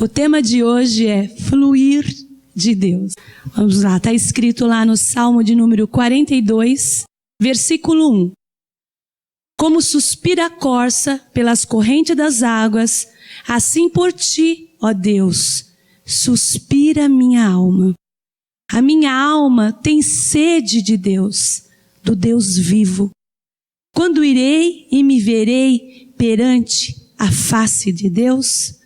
O tema de hoje é fluir de Deus. Vamos lá, está escrito lá no Salmo de número 42, versículo 1. Como suspira a corça pelas correntes das águas, assim por ti, ó Deus, suspira minha alma. A minha alma tem sede de Deus, do Deus vivo. Quando irei e me verei perante a face de Deus?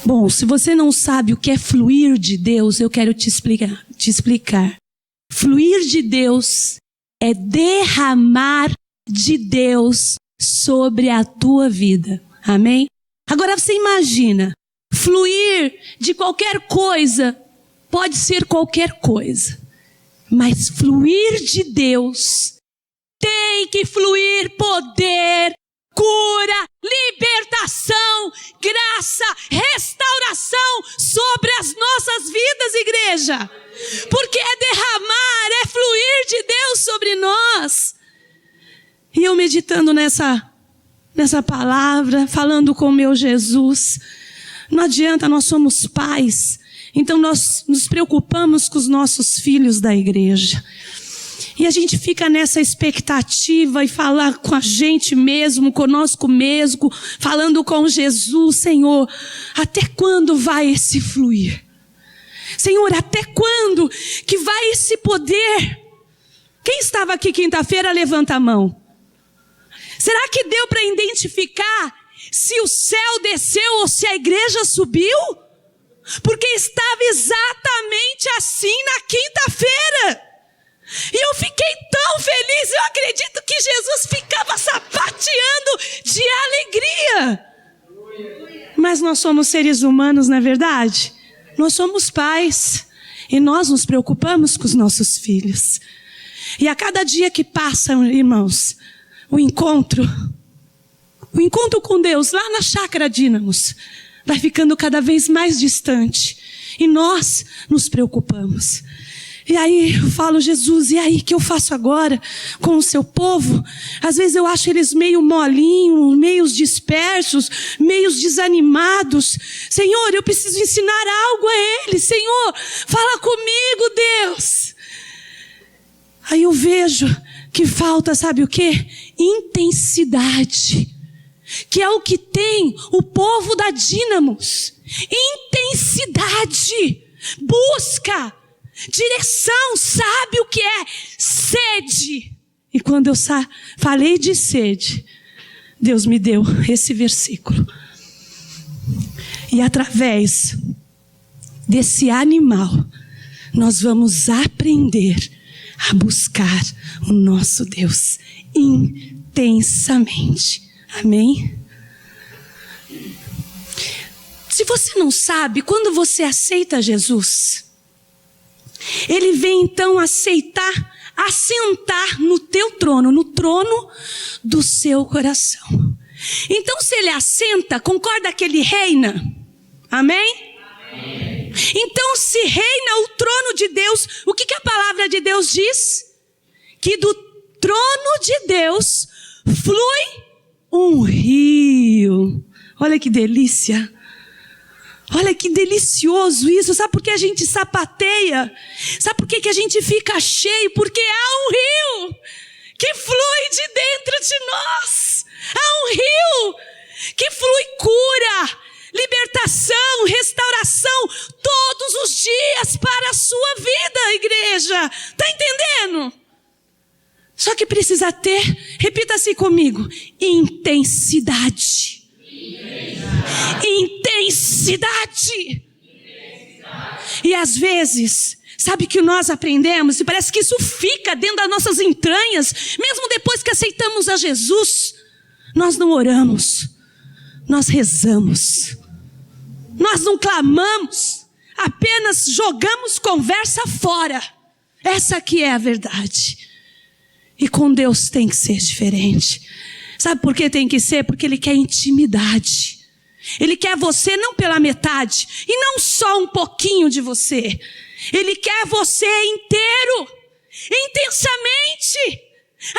Bom, se você não sabe o que é fluir de Deus, eu quero te explicar. Fluir de Deus é derramar de Deus sobre a tua vida. Amém? Agora você imagina, fluir de qualquer coisa pode ser qualquer coisa. Mas fluir de Deus tem que fluir poder, cura, libertação, graça, restauração sobre as nossas vidas, igreja. Porque é derramar, é fluir de Deus sobre nós. E eu meditando nessa palavra, falando com o meu Jesus, não adianta, nós somos pais, então nós nos preocupamos com os nossos filhos da igreja. E a gente fica nessa expectativa e falar com a gente mesmo, conosco mesmo, falando com Jesus, Senhor, até quando vai esse fluir? Senhor, até quando que vai esse poder? Quem estava aqui quinta-feira, levanta a mão. Será que deu para identificar se o céu desceu ou se a igreja subiu? Porque estava exatamente assim na quinta-feira. E eu fiquei tão feliz, eu acredito que Jesus ficava sapateando de alegria. Mas nós somos seres humanos, não é verdade? Nós somos pais e nós nos preocupamos com os nossos filhos. E a cada dia que passa, irmãos, o encontro com Deus lá na Chácara Dínamos vai ficando cada vez mais distante. E nós nos preocupamos. E aí eu falo, Jesus, e aí, o que eu faço agora com o seu povo? Às vezes eu acho eles meio molinhos, meio dispersos, meio desanimados. Senhor, eu preciso ensinar algo a eles. Senhor, fala comigo, Deus. Aí eu vejo que falta, sabe o quê? Intensidade. Que é o que tem o povo da Dínamos. Intensidade. Busca. Direção, sabe o que é sede? E quando eu falei de sede, Deus me deu esse versículo. E através desse animal, nós vamos aprender a buscar o nosso Deus intensamente. Amém? Se você não sabe, quando você aceita Jesus, Ele vem então assentar no teu trono, no trono do seu coração. Então se Ele assenta, concorda que Ele reina? Amém? Amém. Então se reina o trono de Deus, o que a palavra de Deus diz? Que do trono de Deus flui um rio. Olha que delícia. Olha que delicioso isso. Sabe por que a gente sapateia? Sabe por que a gente fica cheio? Porque há um rio que flui de dentro de nós. Há um rio que flui cura, libertação, restauração todos os dias para a sua vida, igreja. Está entendendo? Só que precisa ter, repita assim comigo, intensidade. Intensidade. E às vezes, sabe que nós aprendemos, e parece que isso fica dentro das nossas entranhas, mesmo depois que aceitamos a Jesus, nós não oramos, nós rezamos, nós não clamamos, apenas jogamos conversa fora. Essa aqui é a verdade. E com Deus tem que ser diferente. Sabe por que tem que ser? Porque Ele quer intimidade. Ele quer você não pela metade, e não só um pouquinho de você. Ele quer você inteiro, intensamente.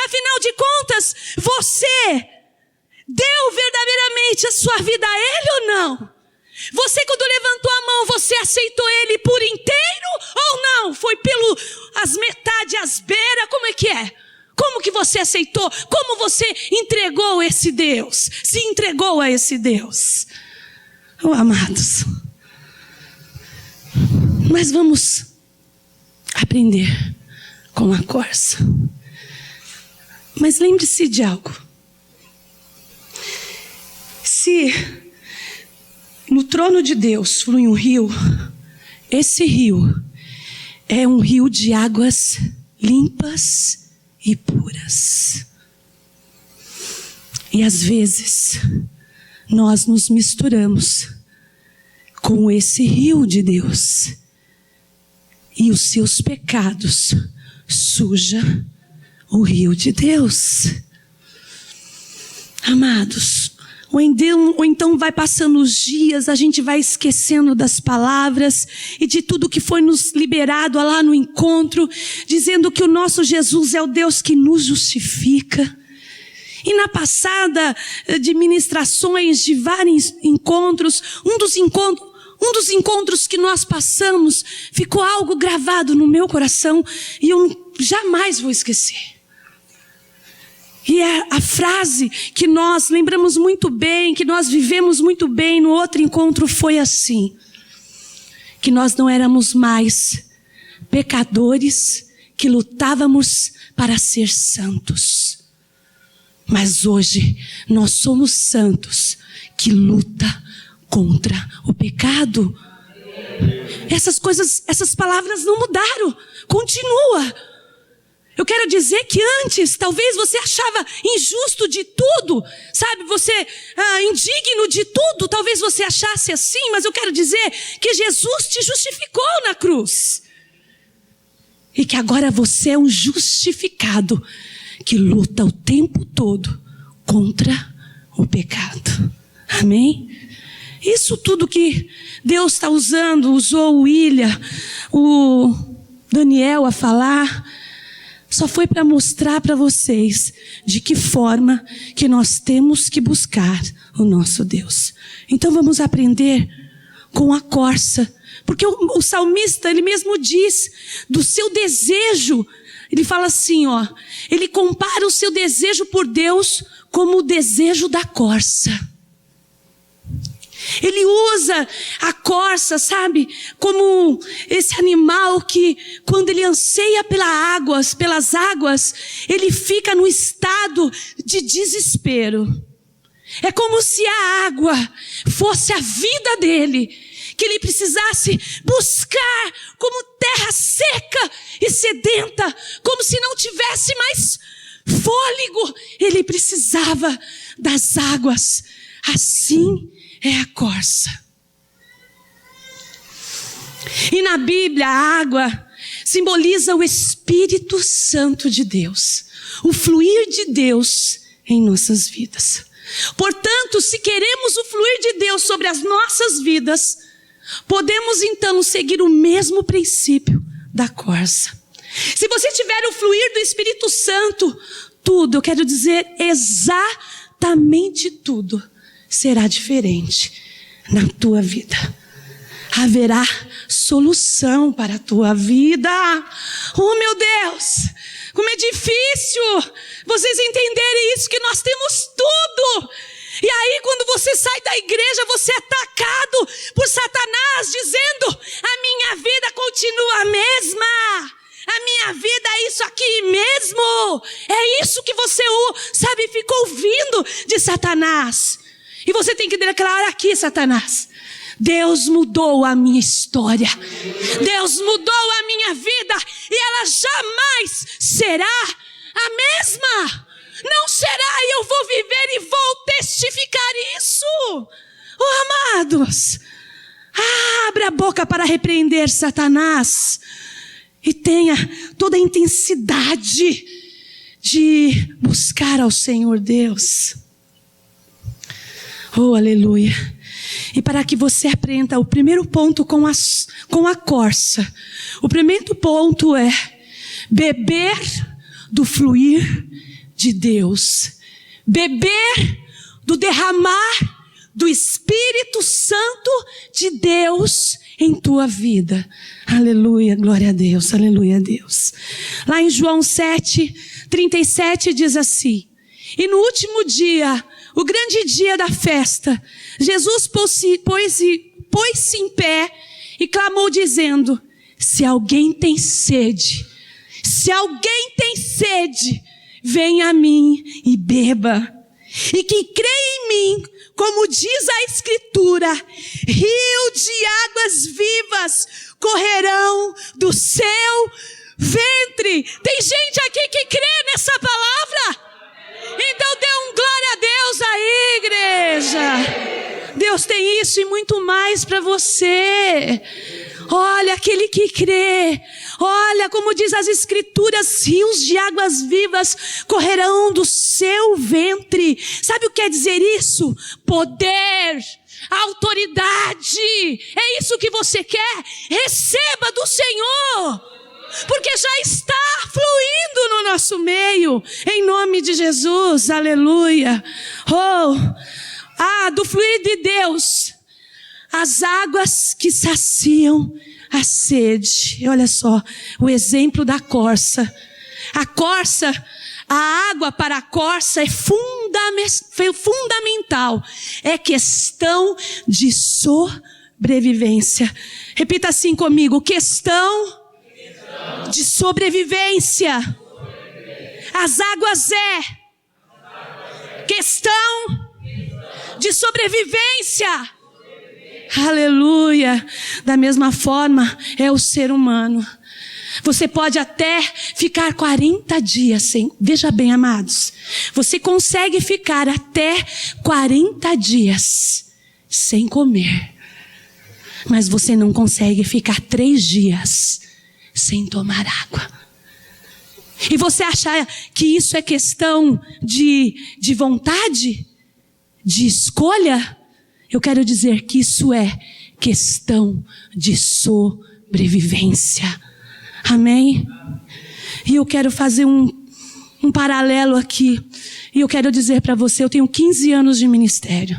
Afinal de contas, você deu verdadeiramente a sua vida a Ele ou não? Você, quando levantou a mão, você aceitou ele por inteiro ou não? Foi pelo as metade, as beiras? Como é que é? Como que você aceitou? Como você entregou esse Deus? Se entregou a esse Deus? Oh, amados, mas vamos aprender com a corça. Mas lembre-se de algo. Se no trono de Deus flui um rio, esse rio é um rio de águas limpas e puras. E às vezes nós nos misturamos com esse rio de Deus e os seus pecados sujam o rio de Deus. Amados, ou então vai passando os dias, a gente vai esquecendo das palavras e de tudo que foi nos liberado lá no encontro, dizendo que o nosso Jesus é o Deus que nos justifica. E na passada de ministrações, de vários encontros, um dos encontros que nós passamos, ficou algo gravado no meu coração e eu jamais vou esquecer. E a frase que nós lembramos muito bem, que nós vivemos muito bem no outro encontro foi assim: que nós não éramos mais pecadores, que lutávamos para ser santos. Mas hoje nós somos santos que luta contra o pecado. Essas palavras não mudaram, continua. Eu quero dizer que antes, talvez você achava injusto de tudo, sabe, você indigno de tudo, talvez você achasse assim, mas eu quero dizer que Jesus te justificou na cruz. E que agora você é um justificado que luta o tempo todo contra o pecado. Amém? Isso tudo que Deus está usou o William, o Daniel a falar, só foi para mostrar para vocês de que forma que nós temos que buscar o nosso Deus. Então vamos aprender com a corça, porque o salmista, ele mesmo diz do seu desejo. Ele fala assim, ele compara o seu desejo por Deus como o desejo da corça. Ele usa a corça, sabe, como esse animal que, quando ele anseia pelas águas, ele fica no estado de desespero. É como se a água fosse a vida dele, que ele precisasse buscar como terra seca e sedenta, como se não tivesse mais fôlego. Ele precisava das águas. Assim é a corça. E na Bíblia a água simboliza o Espírito Santo de Deus, o fluir de Deus em nossas vidas. Portanto, se queremos o fluir de Deus sobre as nossas vidas, podemos então seguir o mesmo princípio da corça. Se você tiver o fluir do Espírito Santo, tudo, eu quero dizer exatamente tudo, será diferente na tua vida. Haverá solução para a tua vida. Oh, meu Deus, como é difícil vocês entenderem isso, que nós temos tudo. E aí, quando você sai da igreja, você é atacado por Satanás, dizendo: a minha vida continua a mesma, a minha vida é isso aqui mesmo. É isso que você, sabe, ficou ouvindo de Satanás. E você tem que declarar aqui, Satanás: Deus mudou a minha história, Deus mudou a minha vida, e ela jamais será a mesma. Não será, e eu vou viver e vou testificar isso. Oh, amados, abra a boca para repreender Satanás e tenha toda a intensidade de buscar ao Senhor Deus. Oh, aleluia. E para que você aprenda o primeiro ponto com a corça, o primeiro ponto é beber do fluir de Deus, beber do derramar do Espírito Santo de Deus em tua vida. Aleluia, glória a Deus, aleluia a Deus. Lá em João 7:37 diz assim: e no último dia, o grande dia da festa, Jesus pôs-se em pé e clamou dizendo: se alguém tem sede, venha a mim e beba. E quem crê em mim, como diz a Escritura, rio de águas vivas correrão do seu ventre. Tem gente aqui que crê nessa palavra? Então dê um glória a Deus aí, igreja. Deus tem isso e muito mais para você. Olha, aquele que crê, olha como diz as Escrituras, rios de águas vivas correrão do seu ventre. Sabe o que quer dizer isso? Poder, autoridade. É isso que você quer? Receba do Senhor, porque já está fluindo no nosso meio, em nome de Jesus, aleluia. Do fluir de Deus, as águas que saciam a sede. Olha só, o exemplo da corça. A água para a corça é fundamental. É questão de sobrevivência. Repita assim comigo: questão de sobrevivência. As águas é questão de sobrevivência. Aleluia. Da mesma forma é o ser humano. Você pode até ficar 40 dias sem... Veja bem, amados. Você consegue ficar até 40 dias sem comer. Mas você não consegue ficar 3 dias sem tomar água. E você acha que isso é questão de vontade? De escolha? Eu quero dizer que isso é questão de sobrevivência. Amém? E eu quero fazer um paralelo aqui. E eu quero dizer para você, eu tenho 15 anos de ministério.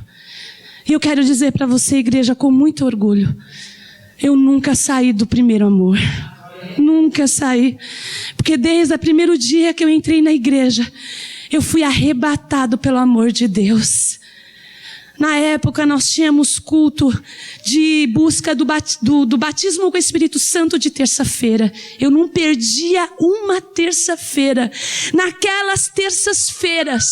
E eu quero dizer para você, igreja, com muito orgulho, eu nunca saí do primeiro amor. Nunca saí. Porque desde o primeiro dia que eu entrei na igreja, eu fui arrebatado pelo amor de Deus. Na época nós tínhamos culto de busca do batismo com o Espírito Santo de terça-feira. Eu não perdia uma terça-feira. Naquelas terças-feiras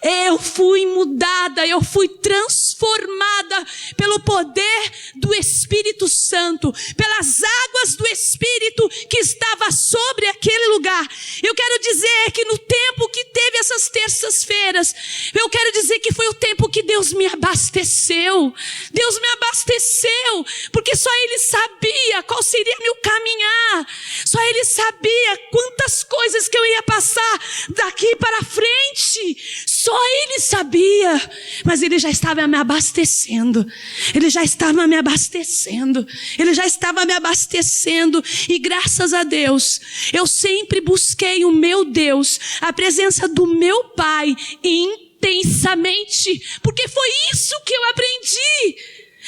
eu fui mudada, eu fui transformada pelo poder do Espírito Santo, pelas águas do Espírito que estava sobre aquele lugar. Eu quero dizer que no tempo que teve essas terças-feiras, eu quero dizer que foi o tempo que Deus me abasteceu. Deus me abasteceu, porque só Ele sabia qual seria meu caminhar. Só Ele sabia quantas coisas que eu ia passar daqui para frente. Só Ele sabia, mas Ele já estava me abastecendo. Ele já estava me abastecendo. Ele já estava me abastecendo. E graças a Deus, eu sempre busquei o meu Deus, a presença do meu Pai intensamente, porque foi isso que eu aprendi.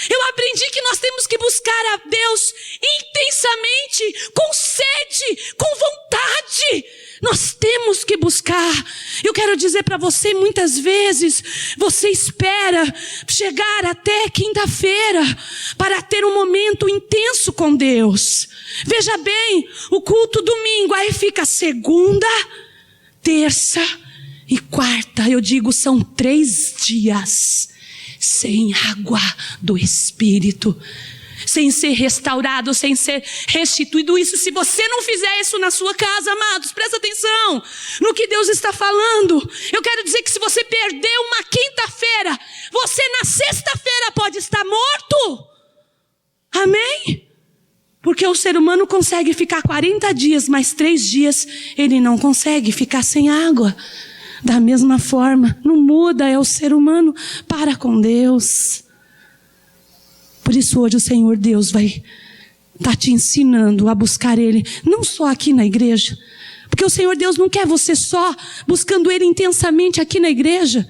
Eu aprendi que nós temos que buscar a Deus intensamente, com sede, com vontade. Nós temos que buscar. Eu quero dizer para você, muitas vezes você espera chegar até quinta-feira para ter um momento intenso com Deus. Veja bem, o culto domingo, aí fica segunda, terça e quarta. Eu digo, são 3 dias sem água do Espírito, sem ser restaurado, sem ser restituído. Isso, se você não fizer isso na sua casa, amados, presta atenção no que Deus está falando. Eu quero dizer que se você perdeu uma quinta-feira, você na sexta-feira pode estar morto. Amém? Porque o ser humano consegue ficar 40 dias, mas 3 dias ele não consegue ficar sem água. Da mesma forma, não muda, é o ser humano para com Deus. Por isso hoje o Senhor Deus vai estar te ensinando a buscar Ele, não só aqui na igreja, porque o Senhor Deus não quer você só buscando Ele intensamente aqui na igreja.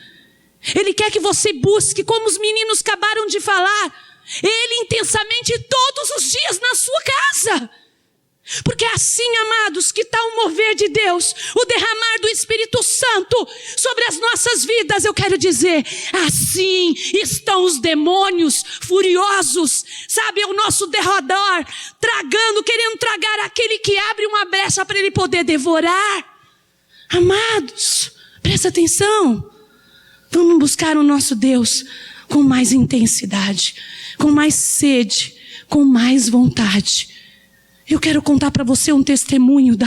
Ele quer que você busque, como os meninos acabaram de falar, Ele intensamente todos os dias na sua casa. Porque é assim, amados, que está o mover de Deus, o derramar do Espírito Santo sobre as nossas vidas. Eu quero dizer, assim estão os demônios furiosos, sabe, ao nosso derredor, querendo tragar aquele que abre uma brecha para ele poder devorar. Amados, presta atenção, vamos buscar o nosso Deus com mais intensidade, com mais sede, com mais vontade. Eu quero contar para você um testemunho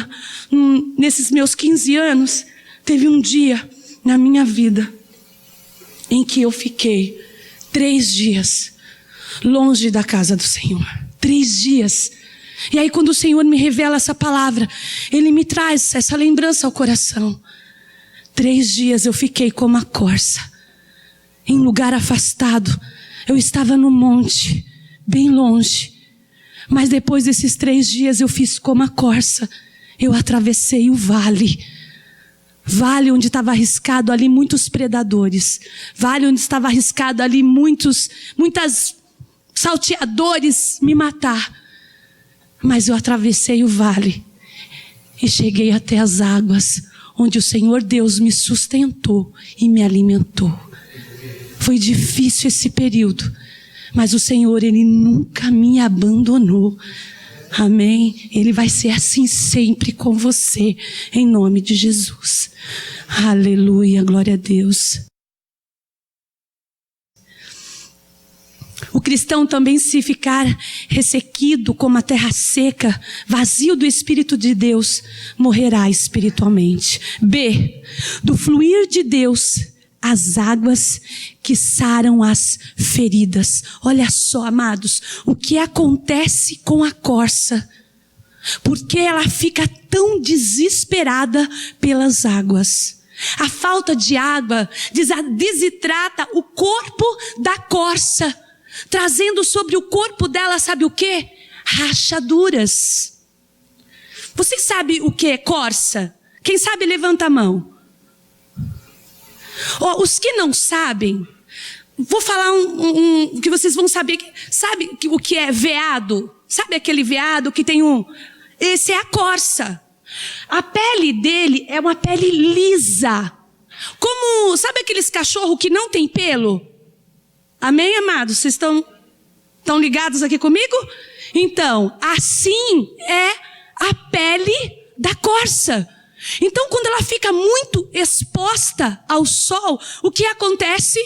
nesses meus 15 anos. Teve um dia na minha vida em que eu fiquei 3 dias longe da casa do Senhor. 3 dias. E aí quando o Senhor me revela essa palavra, Ele me traz essa lembrança ao coração. 3 dias eu fiquei como a corça, em lugar afastado. Eu estava no monte, bem longe. Mas depois desses 3 dias eu fiz como a corça. Eu atravessei o vale. Vale onde estava arriscado ali muitos predadores. Vale onde estava arriscado ali muitas salteadores me matar. Mas eu atravessei o vale e cheguei até as águas, onde o Senhor Deus me sustentou e me alimentou. Foi difícil esse período, mas o Senhor, Ele nunca me abandonou. Amém? Ele vai ser assim sempre com você, em nome de Jesus. Aleluia, glória a Deus. O cristão também, se ficar ressequido como a terra seca, vazio do Espírito de Deus, morrerá espiritualmente. B, do fluir de Deus, as águas que saram as feridas. Olha só, amados, o que acontece com a corça. Porque ela fica tão desesperada pelas águas. A falta de água desidrata o corpo da corça, trazendo sobre o corpo dela, sabe o quê? Rachaduras. Vocês sabem o que é corça? Quem sabe levanta a mão. Os que não sabem, vou falar que vocês vão saber. Sabe o que é veado? Sabe aquele veado que tem Esse é a corça. A pele dele é uma pele lisa. Como, sabe aqueles cachorros que não tem pelo? Amém, amados? Vocês estão ligados aqui comigo? Então, assim é a pele da corça. Então, quando ela fica muito exposta ao sol, o que acontece?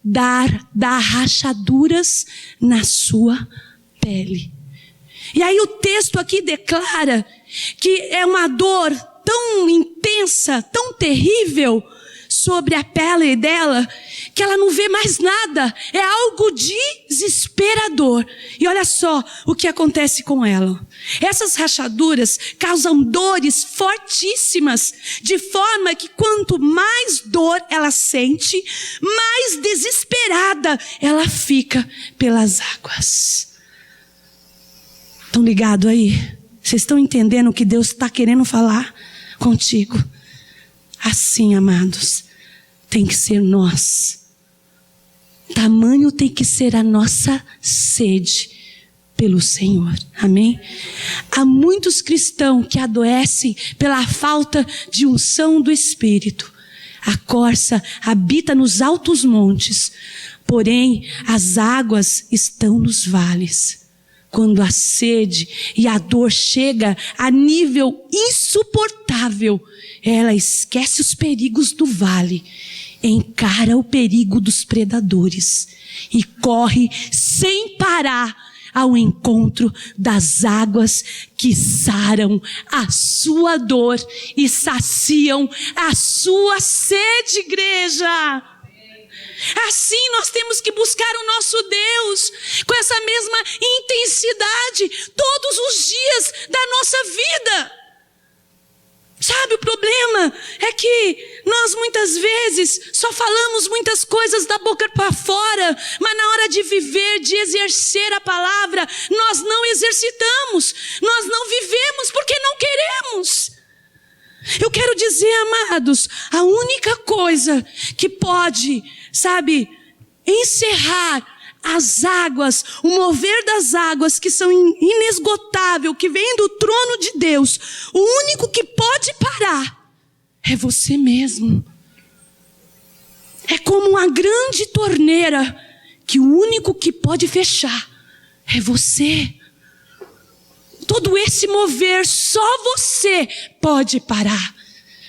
Dá rachaduras na sua pele. E aí o texto aqui declara que é uma dor tão intensa, tão terrível sobre a pele dela, que ela não vê mais nada. É algo desesperador. E olha só o que acontece com ela. Essas rachaduras causam dores fortíssimas, de forma que quanto mais dor ela sente, mais desesperada ela fica pelas águas. Estão ligados aí? Vocês estão entendendo o que Deus está querendo falar contigo? Assim, amados, tem que ser nós. Tamanho tem que ser a nossa sede pelo Senhor. Amém? Há muitos cristãos que adoecem pela falta de unção do Espírito. A corça habita nos altos montes, porém as águas estão nos vales. Quando a sede e a dor chega a nível insuportável, ela esquece os perigos do vale, encara o perigo dos predadores e corre sem parar ao encontro das águas que saram a sua dor e saciam a sua sede, igreja. Assim nós temos que buscar o nosso Deus com essa mesma intensidade todos os dias da nossa vida. Sabe, o problema é que nós muitas vezes só falamos muitas coisas da boca para fora, mas na hora de viver, de exercer a palavra, nós não exercitamos, nós não vivemos porque não queremos. Eu quero dizer, amados, a única coisa que pode, encerrar as águas, o mover das águas que são inesgotável, que vem do trono de Deus, o único que pode parar é você mesmo. É como uma grande torneira que o único que pode fechar é você. Todo esse mover, só você pode parar.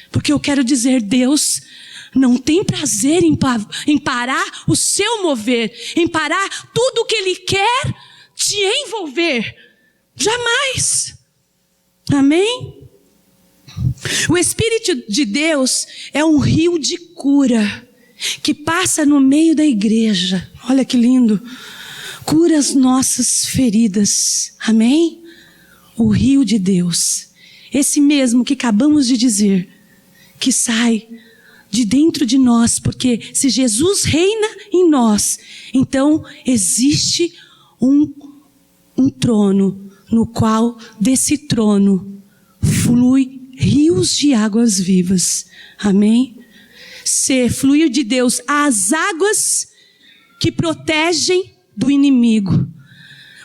Porque eu quero dizer, Deus não tem prazer em parar o seu mover, em parar tudo o que Ele quer te envolver. Jamais. Amém? O Espírito de Deus é um rio de cura que passa no meio da igreja. Olha que lindo. Cura as nossas feridas. Amém? O rio de Deus, esse mesmo que acabamos de dizer, que sai de dentro de nós, porque se Jesus reina em nós, então existe um trono, no qual desse trono flui rios de águas vivas. Amém? Ser fluir de Deus as águas que protegem do inimigo.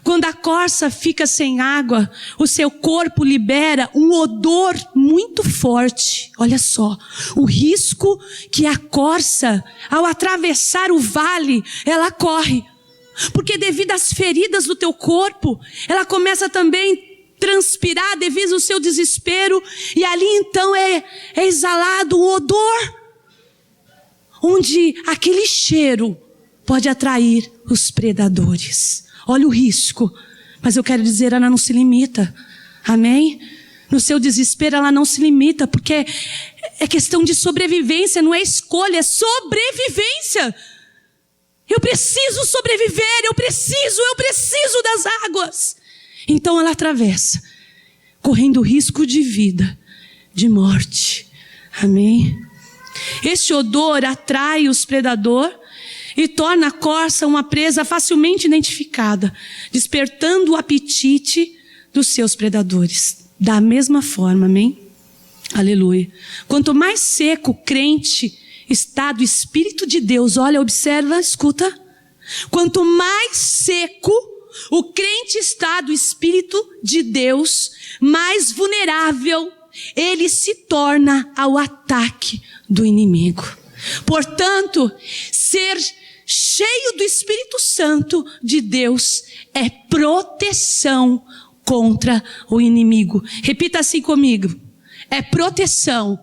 Quando a corça fica sem água, o seu corpo libera um odor muito forte. Olha só, o risco que a corça, ao atravessar o vale, ela corre. Porque devido às feridas do teu corpo, ela começa também a transpirar devido ao seu desespero. E ali então é exalado um odor, onde aquele cheiro pode atrair os predadores. Olha o risco, mas eu quero dizer, ela não se limita, amém? No seu desespero ela não se limita, porque é questão de sobrevivência, não é escolha, é sobrevivência. Eu preciso sobreviver, eu preciso das águas. Então ela atravessa, correndo risco de vida, de morte, amém? Este odor atrai os predadores e torna a corça uma presa facilmente identificada, despertando o apetite dos seus predadores. Da mesma forma, amém? Aleluia. Quanto mais seco o crente está do Espírito de Deus, olha, observa, escuta. Quanto mais seco o crente está do Espírito de Deus, mais vulnerável ele se torna ao ataque do inimigo. Portanto, ser cheio do Espírito Santo de Deus é proteção contra o inimigo. Repita assim comigo. É proteção,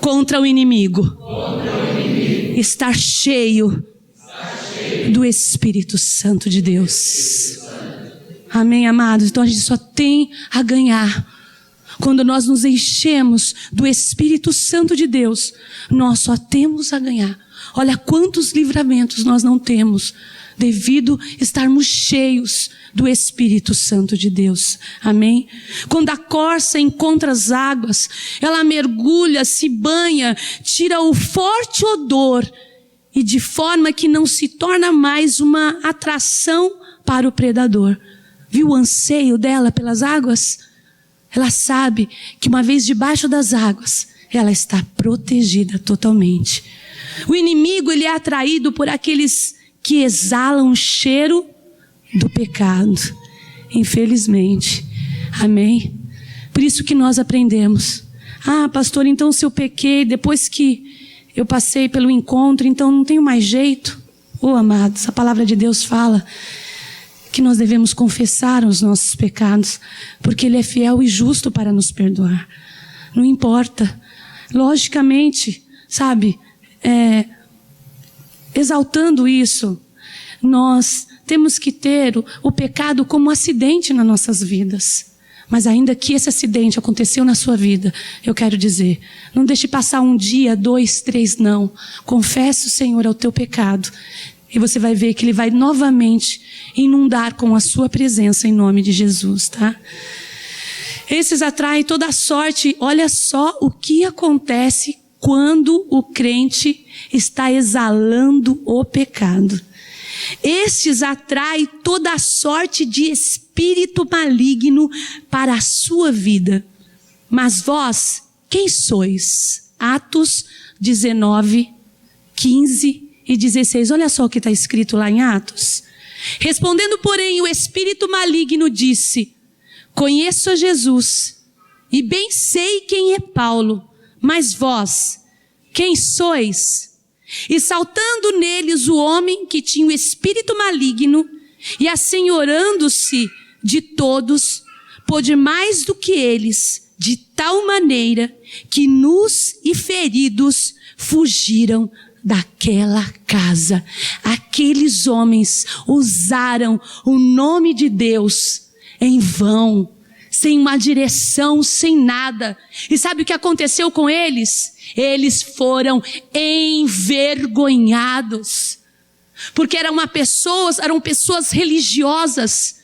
contra o inimigo. Estar cheio do Espírito Santo de Deus. Amém, amados? Então a gente só tem a ganhar. Quando nós nos enchemos do Espírito Santo de Deus, nós só temos a ganhar. Olha quantos livramentos nós não temos devido estarmos cheios do Espírito Santo de Deus. Amém? Quando a corça encontra as águas, ela mergulha, se banha, tira o forte odor e de forma que não se torna mais uma atração para o predador. Viu o anseio dela pelas águas? Ela sabe que uma vez debaixo das águas, ela está protegida totalmente. O inimigo, ele é atraído por aqueles que exalam o cheiro do pecado. Infelizmente. Amém? Por isso que nós aprendemos. Ah, pastor, então se eu pequei, depois que eu passei pelo encontro, então não tenho mais jeito. Amados, a palavra de Deus fala que nós devemos confessar os nossos pecados, porque Ele é fiel e justo para nos perdoar. Não importa. Logicamente, exaltando isso, nós temos que ter o pecado como um acidente nas nossas vidas. Mas ainda que esse acidente aconteceu na sua vida, eu quero dizer, não deixe passar 1 dia, 2, 3, não. Confesse o Senhor ao teu pecado. E você vai ver que Ele vai novamente inundar com a sua presença em nome de Jesus, tá? Esses atraem toda a sorte. Olha só o que acontece quando o crente está exalando o pecado. Estes atraem toda a sorte de espírito maligno para a sua vida. Mas vós, quem sois? Atos 19, 15 e 16. Olha só o que está escrito lá em Atos. Respondendo, porém, o espírito maligno disse: conheço a Jesus, e bem sei quem é Paulo, mas vós, quem sois? E saltando neles o homem que tinha o espírito maligno, e assenhorando-se de todos, pôde mais do que eles, de tal maneira que nus e feridos fugiram daquela casa. Aqueles homens usaram o nome de Deus em vão, sem uma direção, sem nada. E sabe o que aconteceu com eles? Eles foram envergonhados, porque eram pessoas religiosas,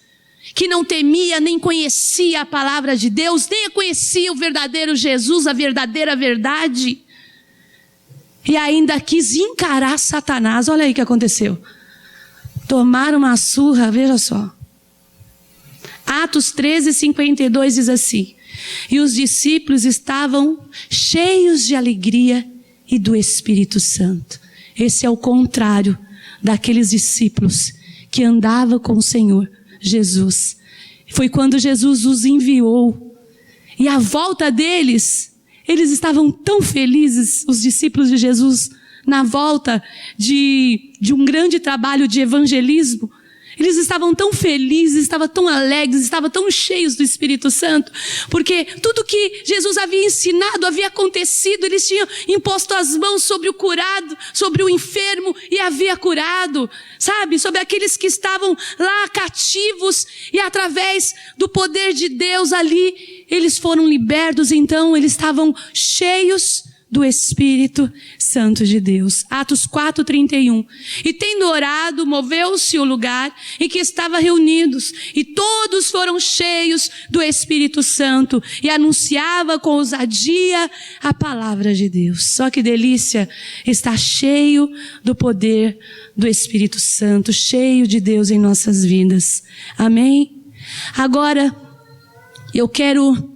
que não temia nem conhecia a palavra de Deus, nem conhecia o verdadeiro Jesus, a verdadeira verdade. E ainda quis encarar Satanás. Olha aí o que aconteceu. Tomaram uma surra, veja só. Atos 13, 52 diz assim: e os discípulos estavam cheios de alegria e do Espírito Santo. Esse é o contrário daqueles discípulos que andavam com o Senhor Jesus. Foi quando Jesus os enviou. E à volta deles, eles estavam tão felizes, os discípulos de Jesus, na volta de um grande trabalho de evangelismo. Eles estavam tão felizes, estavam tão alegres, estavam tão cheios do Espírito Santo, porque tudo que Jesus havia ensinado havia acontecido. Eles tinham imposto as mãos sobre o curado, sobre o enfermo, e havia curado, sabe? Sobre aqueles que estavam lá cativos, e através do poder de Deus ali, eles foram libertos. Então eles estavam cheios do Espírito Santo de Deus. Atos 4:31. E tendo orado, moveu-se o lugar em que estavam reunidos, e todos foram cheios do Espírito Santo, e anunciava com ousadia a palavra de Deus. Só que delícia estar cheio do poder do Espírito Santo, cheio de Deus em nossas vidas. Amém? Agora, eu quero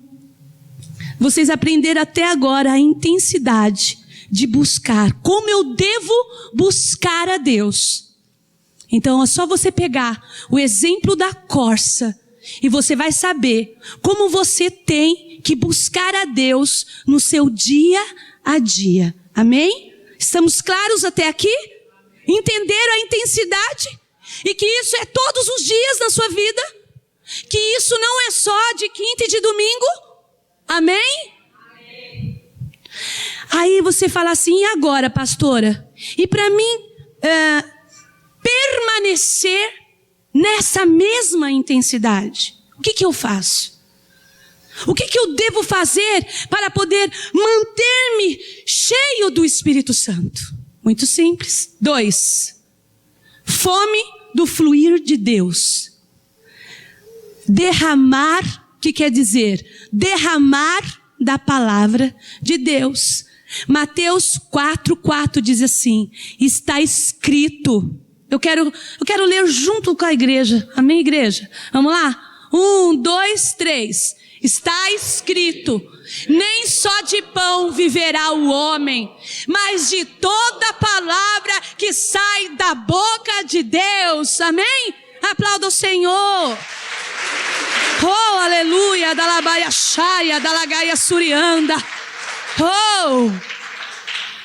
vocês aprenderam até agora a intensidade de buscar. Como eu devo buscar a Deus? Então é só você pegar o exemplo da corça e você vai saber como você tem que buscar a Deus no seu dia a dia. Amém? Estamos claros até aqui? Entenderam a intensidade? E que isso é todos os dias na sua vida? Que isso não é só de quinta e de domingo? Amém? Amém. Aí você fala assim: e agora, pastora? E para mim permanecer nessa mesma intensidade, o que eu faço? O que eu devo fazer para poder manter-me cheio do Espírito Santo? Muito simples. 2. Fome do fluir de Deus. Derramar. O que quer dizer? Derramar da palavra de Deus. Mateus 4:4 diz assim: está escrito. Eu quero ler junto com a igreja. Amém, igreja? Vamos lá? 1, 2, 3. Está escrito: nem só de pão viverá o homem, mas de toda palavra que sai da boca de Deus. Amém? Aplauda o Senhor. Oh, aleluia, da labaia chaia, da lagaia surianda. Oh!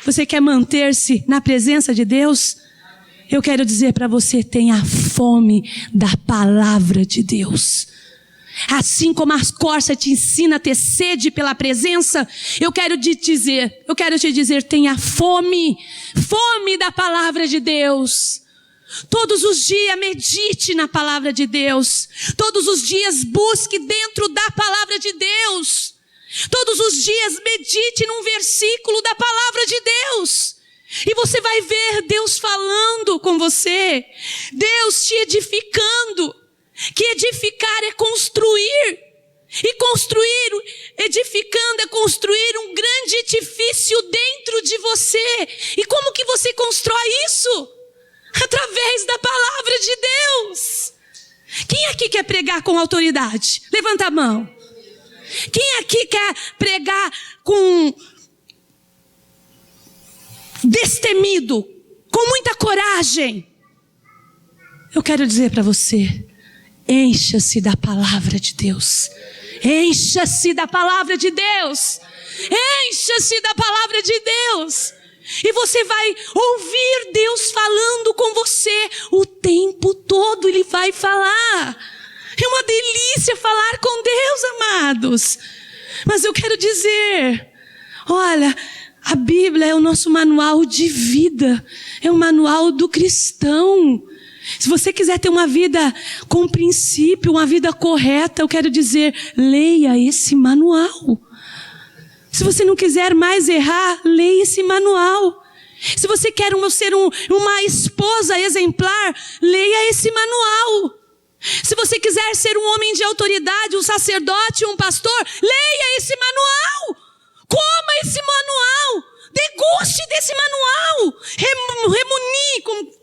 Você quer manter-se na presença de Deus? Eu quero dizer para você: tenha fome da palavra de Deus. Assim como a corça te ensina a ter sede pela presença, eu quero te dizer, tenha fome da palavra de Deus. Todos os dias medite na palavra de Deus. Todos os dias busque dentro da palavra de Deus. Todos os dias medite num versículo da palavra de Deus. E você vai ver Deus falando com você. Deus te edificando. Que edificar é construir. E edificando é construir um grande edifício dentro de você. E como que você constrói isso? Através da palavra de Deus. Quem aqui quer pregar com autoridade? Levanta a mão. Quem aqui quer pregar com destemido, com muita coragem? Eu quero dizer para você, encha-se da palavra de Deus. Encha-se da palavra de Deus. Encha-se da palavra de Deus. E você vai ouvir Deus falando com você o tempo todo. Ele vai falar. É uma delícia falar com Deus, amados. Mas eu quero dizer, olha, a Bíblia é o nosso manual de vida. É o manual do cristão. Se você quiser ter uma vida com princípio, uma vida correta, eu quero dizer, leia esse manual. Se você não quiser mais errar, leia esse manual. Se você quer ser uma esposa exemplar, leia esse manual. Se você quiser ser um homem de autoridade, um sacerdote, um pastor, leia esse manual. Coma esse manual. Deguste desse manual.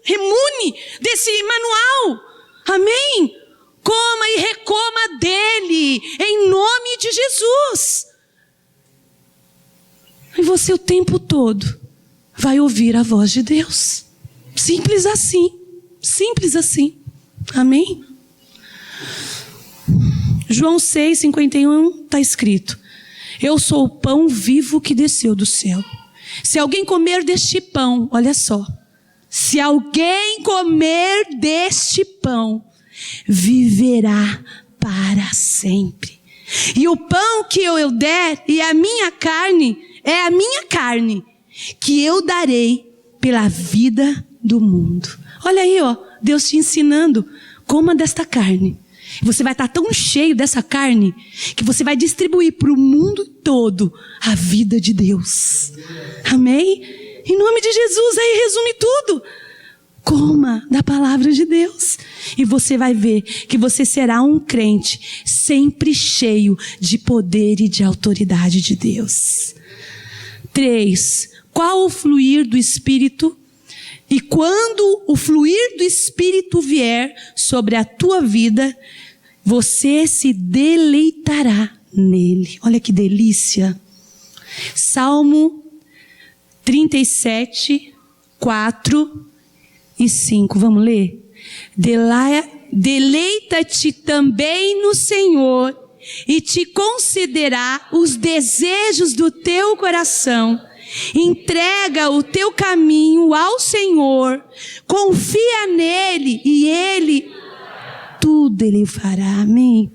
Remune desse manual. Amém? Coma e recoma dele, em nome de Jesus. E você o tempo todo vai ouvir a voz de Deus. Simples assim. Simples assim. Amém? João 6:51 está escrito: eu sou o pão vivo que desceu do céu. Se alguém comer deste pão, olha só. Se alguém comer deste pão, viverá para sempre. E o pão que eu der e a minha carne, é a minha carne, que eu darei pela vida do mundo. Olha aí, ó, Deus te ensinando, coma desta carne. Você vai estar tão cheio dessa carne, que você vai distribuir para o mundo todo a vida de Deus. Amém? Em nome de Jesus, aí resume tudo. Coma da palavra de Deus. E você vai ver que você será um crente sempre cheio de poder e de autoridade de Deus. 3. Qual o fluir do Espírito? E quando o fluir do Espírito vier sobre a tua vida, você se deleitará nele. Olha que delícia. Salmo 37, 4 e 5. Vamos ler? Deleita-te também no Senhor e te concederá os desejos do teu coração. Entrega o teu caminho ao Senhor, confia nele e ele tudo ele fará. Amém.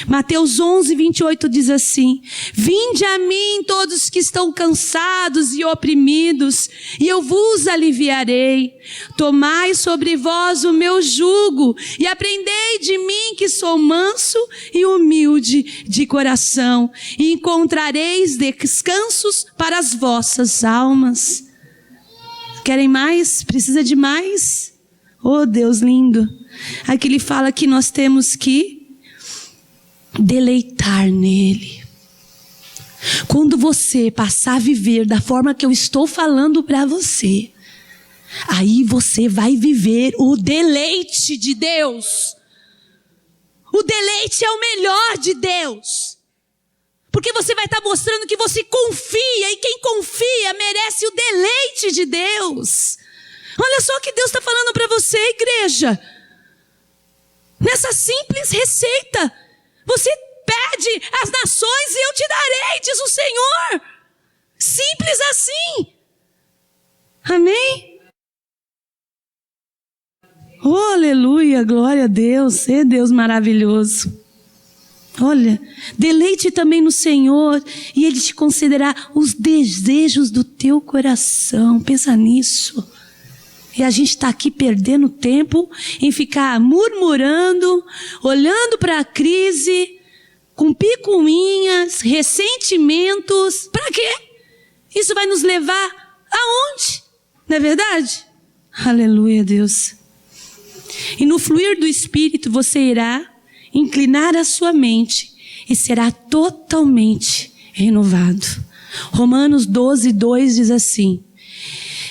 Mateus 11:28 diz assim: vinde a mim todos que estão cansados e oprimidos, e eu vos aliviarei. Tomai sobre vós o meu jugo e aprendei de mim, que sou manso e humilde de coração, e encontrareis descansos para as vossas almas. Querem mais? Precisa de mais? Oh, Deus lindo. Aqui ele fala que nós temos que deleitar nele. Quando você passar a viver da forma que eu estou falando para você, aí você vai viver o deleite de Deus. O deleite é o melhor de Deus. Porque você vai estar mostrando que você confia, e quem confia merece o deleite de Deus. Olha só o que Deus está falando para você, igreja. Nessa simples receita, você pede às nações e eu te darei, diz o Senhor. Simples assim. Amém? Oh, aleluia, glória a Deus. É Deus maravilhoso. Olha, deleite também no Senhor e Ele te concederá os desejos do teu coração. Pensa nisso. E a gente está aqui perdendo tempo em ficar murmurando, olhando para a crise, com picuinhas, ressentimentos. Para quê? Isso vai nos levar aonde? Não é verdade? Aleluia, Deus. E no fluir do Espírito você irá inclinar a sua mente e será totalmente renovado. Romanos 12:2 diz assim: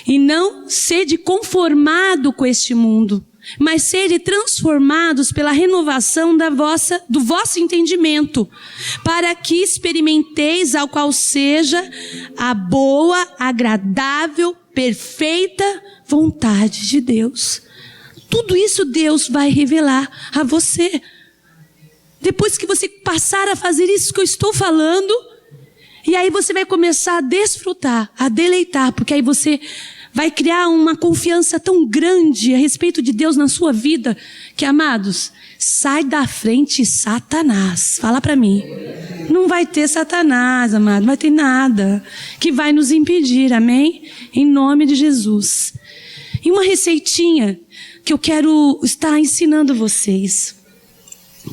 E não sede conformado com este mundo, mas sede transformados pela renovação do vosso entendimento, para que experimenteis ao qual seja a boa, agradável, perfeita vontade de Deus. Tudo isso Deus vai revelar a você. Depois que você passar a fazer isso que eu estou falando, e aí você vai começar a desfrutar, a deleitar, porque aí você vai criar uma confiança tão grande a respeito de Deus na sua vida, que, amados, sai da frente Satanás. Fala para mim. Não vai ter Satanás, amado, não vai ter nada que vai nos impedir, amém? Em nome de Jesus. E uma receitinha que eu quero estar ensinando vocês,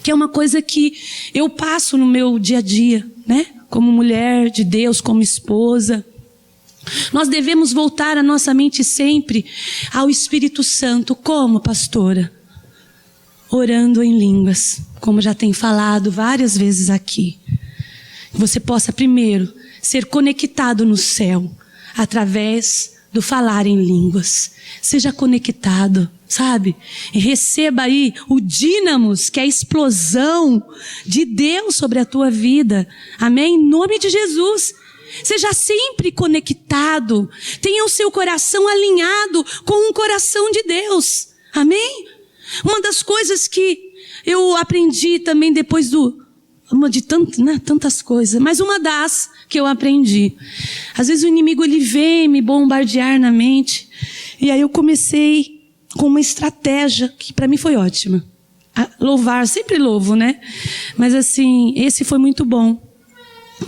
que é uma coisa que eu passo no meu dia a dia, né? Como mulher de Deus, como esposa. Nós devemos voltar a nossa mente sempre ao Espírito Santo. Como, pastora? Orando em línguas, como já tem falado várias vezes aqui. Você possa primeiro ser conectado no céu, através do falar em línguas. Seja conectado, sabe? E receba aí o dínamos, que é a explosão de Deus sobre a tua vida. Amém? Em nome de Jesus. Seja sempre conectado. Tenha o seu coração alinhado com o coração de Deus. Amém? Uma das coisas que eu aprendi também depois tantas coisas, mas uma das que eu aprendi. Às vezes o inimigo ele vem me bombardear na mente. E aí eu comecei com uma estratégia que para mim foi ótima. Louvar, sempre louvo, né? Mas assim, esse foi muito bom.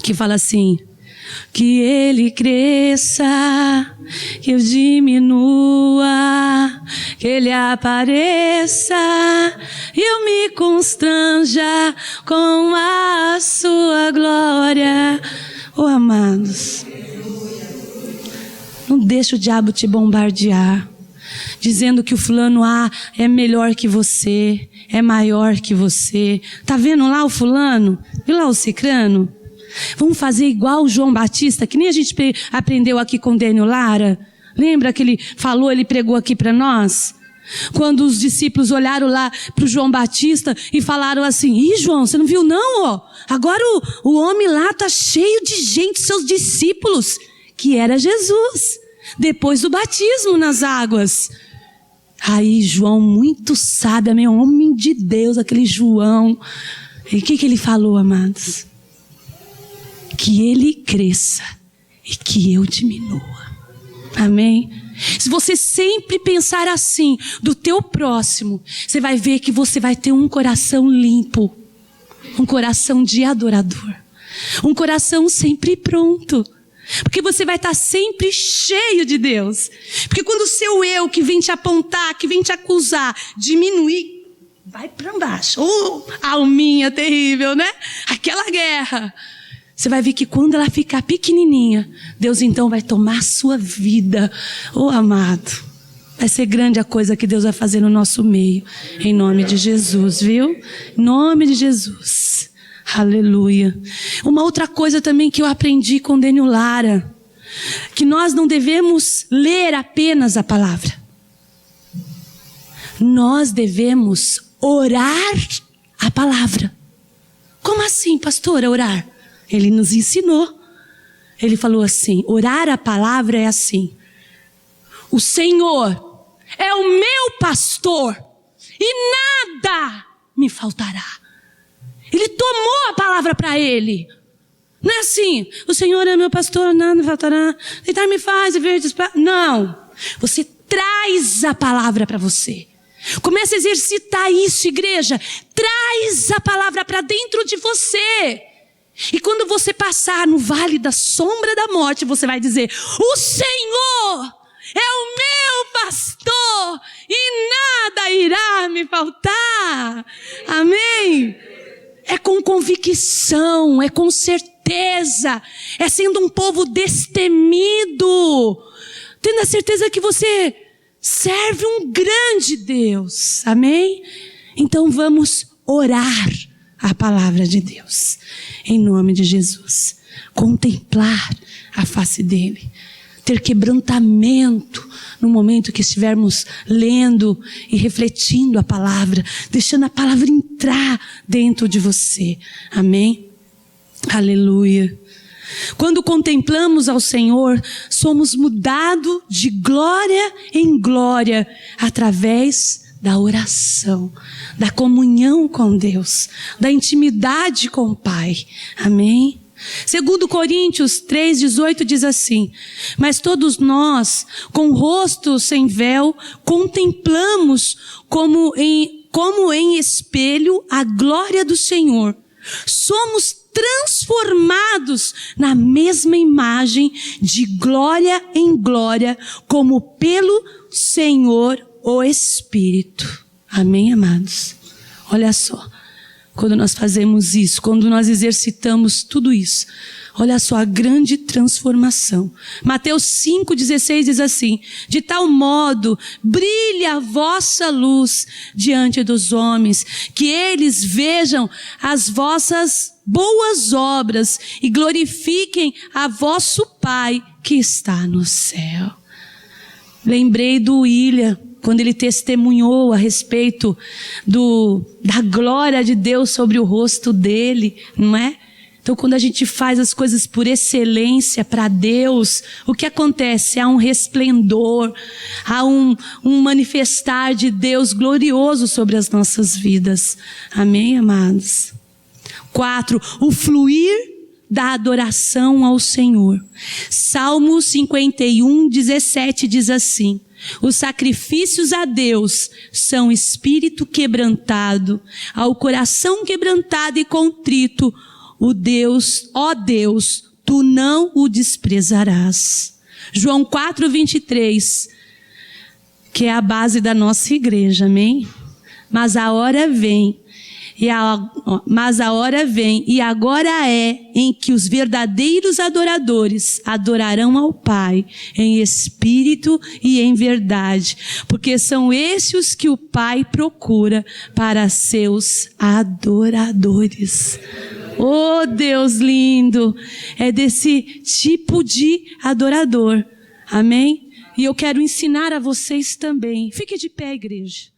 Que fala assim: que ele cresça, que eu diminua, que ele apareça e eu me constranja com a sua glória. Oh, amados, não deixa o diabo te bombardear, dizendo que o fulano é melhor que você, é maior que você. Tá vendo lá o fulano? Viu lá o cicrano? Vamos fazer igual o João Batista, que nem a gente aprendeu aqui com Daniel Lara. Lembra que ele falou, ele pregou aqui para nós? Quando os discípulos olharam lá para o João Batista e falaram assim: ih, João, você não viu não? Ó? Agora o homem lá está cheio de gente, seus discípulos, que era Jesus, depois do batismo nas águas. Aí João, muito sábio, amém, homem de Deus, aquele João. E o que ele falou, amados? Que ele cresça e que eu diminua. Amém? Se você sempre pensar assim do teu próximo, você vai ver que você vai ter um coração limpo, um coração de adorador, um coração sempre pronto, porque você vai estar sempre cheio de Deus. Porque quando o seu eu que vem te apontar, que vem te acusar, diminuir, vai para baixo. Oh, alminha terrível, né? Aquela guerra. Você vai ver que quando ela ficar pequenininha, Deus então vai tomar a sua vida. Oh, amado, vai ser grande a coisa que Deus vai fazer no nosso meio. Em nome de Jesus, viu? Em nome de Jesus. Aleluia. Uma outra coisa também que eu aprendi com Daniel Lara, que nós não devemos ler apenas a palavra. Nós devemos orar a palavra. Como assim, pastora, orar? Ele nos ensinou. Ele falou assim: orar a palavra é assim: o Senhor é o meu pastor e nada me faltará. Ele tomou a palavra para ele. Não é assim: o Senhor é meu pastor, nada me faltará, deitar-me faz e verdes. Não. Você traz a palavra para você. Comece a exercitar isso, igreja. Traz a palavra para dentro de você. E quando você passar no vale da sombra da morte, você vai dizer: o Senhor é o meu pastor e nada irá me faltar. Amém? É com convicção, é com certeza, é sendo um povo destemido, tendo a certeza que você serve um grande Deus. Amém? Então vamos orar a palavra de Deus, em nome de Jesus. Contemplar a face dele. ter quebrantamento no momento que estivermos lendo e refletindo a palavra, deixando a palavra entrar dentro de você. Amém? Aleluia. Quando contemplamos ao Senhor, somos mudados de glória em glória através da oração, da comunhão com Deus, da intimidade com o Pai. Amém? 2 Coríntios 3,18 diz assim: mas todos nós, com o rosto sem véu, contemplamos como em espelho a glória do Senhor. Somos transformados na mesma imagem, de glória em glória, como pelo Senhor o Espírito. Amém, amados? Olha só. Quando nós fazemos isso, quando nós exercitamos tudo isso, olha só a grande transformação. Mateus 5,16 diz assim: de tal modo brilhe a vossa luz diante dos homens, que eles vejam as vossas boas obras e glorifiquem a vosso Pai que está no céu. Lembrei do William, quando ele testemunhou a respeito da glória de Deus sobre o rosto dele, não é? Então, quando a gente faz as coisas por excelência para Deus, o que acontece? Há um resplendor, há um manifestar de Deus glorioso sobre as nossas vidas. Amém, amados? 4. O fluir da adoração ao Senhor. Salmo 51:17 diz assim: os sacrifícios a Deus são espírito quebrantado, ao coração quebrantado e contrito, ó Deus, tu não o desprezarás. João 4:23, que é a base da nossa igreja, amém? Mas a hora vem, e agora é em que os verdadeiros adoradores adorarão ao Pai em espírito e em verdade, porque são esses os que o Pai procura para seus adoradores. Oh, Deus lindo! É desse tipo de adorador. Amém? E eu quero ensinar a vocês também. Fique de pé, igreja.